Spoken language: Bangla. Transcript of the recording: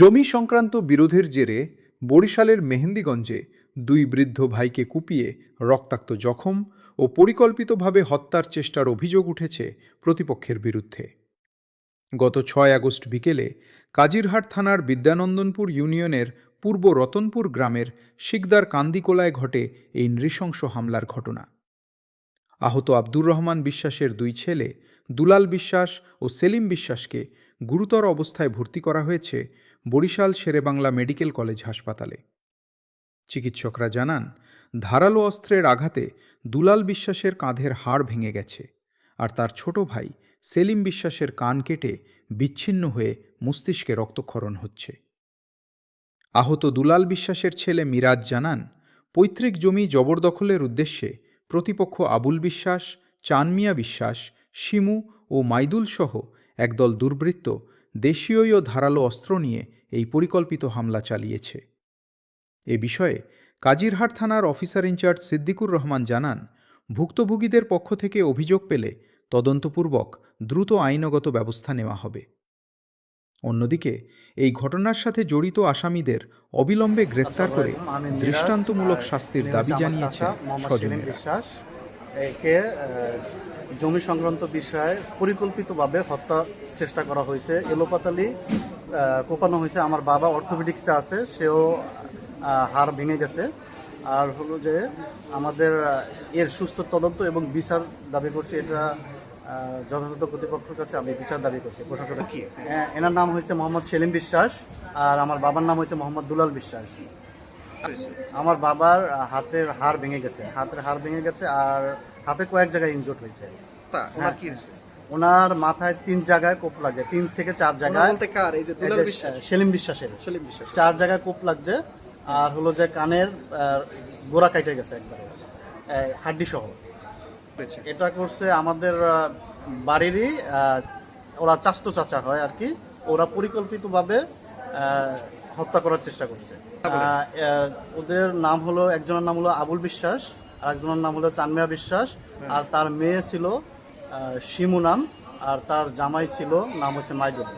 জমি সংক্রান্ত বিরোধের জেরে বরিশালের মেহেন্দিগঞ্জে দুই বৃদ্ধ ভাইকে কুপিয়ে রক্তাক্ত জখম ও পরিকল্পিতভাবে হত্যার চেষ্টার অভিযোগ উঠেছে প্রতিপক্ষের বিরুদ্ধে। গত ৬ আগস্ট বিকেলে কাজিরহাট থানার বিদ্যানন্দনপুর ইউনিয়নের পূর্ব রতনপুর গ্রামের শিকদার কান্দিকোলায় ঘটে এই নৃশংস হামলার ঘটনা। আহত আব্দুর রহমান বিশ্বাসের দুই ছেলে দুলাল বিশ্বাস ও সেলিম বিশ্বাসকে গুরুতর অবস্থায় ভর্তি করা হয়েছে বরিশাল শেরেবাংলা মেডিকেল কলেজ হাসপাতালে। চিকিৎসকরা জানান, ধারালো অস্ত্রের আঘাতে দুলাল বিশ্বাসের কাঁধের হাড় ভেঙে গেছে, আর তার ছোট ভাই সেলিম বিশ্বাসের কান কেটে বিচ্ছিন্ন হয়ে মস্তিষ্কে রক্তক্ষরণ হচ্ছে। আহত দুলাল বিশ্বাসের ছেলে মিরাজ জানান, পৈতৃক জমি জবরদখলের উদ্দেশ্যে প্রতিপক্ষ আবুল বিশ্বাস, চানমিয়া বিশ্বাস, শিমু ও মাইদুল সহ একদল দুর্বৃত্ত দেশীয় ও ধারালো অস্ত্র নিয়ে এই পরিকল্পিত হামলা চালিয়েছে। এ বিষয়ে কাজিরহাট থানার অফিসার ইনচার্জ সিদ্দিকুর রহমান জানান, ভুক্তভোগীদের পক্ষ থেকে অভিযোগ পেলে তদন্তপূর্বক দ্রুত আইনগত ব্যবস্থা নেওয়া হবে। অন্যদিকে এই ঘটনার সাথে জড়িত আসামিদের অবিলম্বে গ্রেফতার করে দৃষ্টান্তমূলক শাস্তির দাবি জানিয়েছে স্বজনেরা। একে জমি সংক্রান্ত বিষয়ে পরিকল্পিতভাবে হত্যা চেষ্টা করা হয়েছে, এলোপাতালি কোপানো হয়েছে। আমার বাবা অর্থোপেডিক্সে আছে, সেও হাড় ভেঙে গেছে। আর হলো যে আমাদের এর সুস্থ তদন্ত এবং বিচার দাবি করছি। এটা যথাযথ কর্তৃপক্ষের কাছে আমি বিচার দাবি করছি। প্রশাসনের কি এনার নাম হয়েছে মোহাম্মদ সেলিম বিশ্বাস, আর আমার বাবার নাম হয়েছে মোহাম্মদ দুলাল বিশ্বাস। আমার বাবার হাতের হাড় ভেঙে গেছে, আর হাতে কয়েক জায়গায় ইনজোর্ড হয়েছে। ওনার মাথায় 3 জায়গায় কোপ লাগছে, 3 থেকে 4 জায়গায়। সেলিম বিশ্বাসের 4 জায়গায় কোপ লাগছে। আর হলো যে কানের গোড়া কাটে গেছে একবারে, হাড্ডি সহ। এটা করছে আমাদের বাড়িরই, ওরা চাচা হয় আর কি। ওরা পরিকল্পিতভাবে হত্যা করার চেষ্টা করছে। ওদের নাম হলো, একজনের নাম হলো আবুল বিশ্বাস, আর একজনের নাম হলো চানমিয়া বিশ্বাস, আর তার মেয়ে ছিল শিমু নাম, আর তার জামাই ছিল নাম হচ্ছে মাইদুল।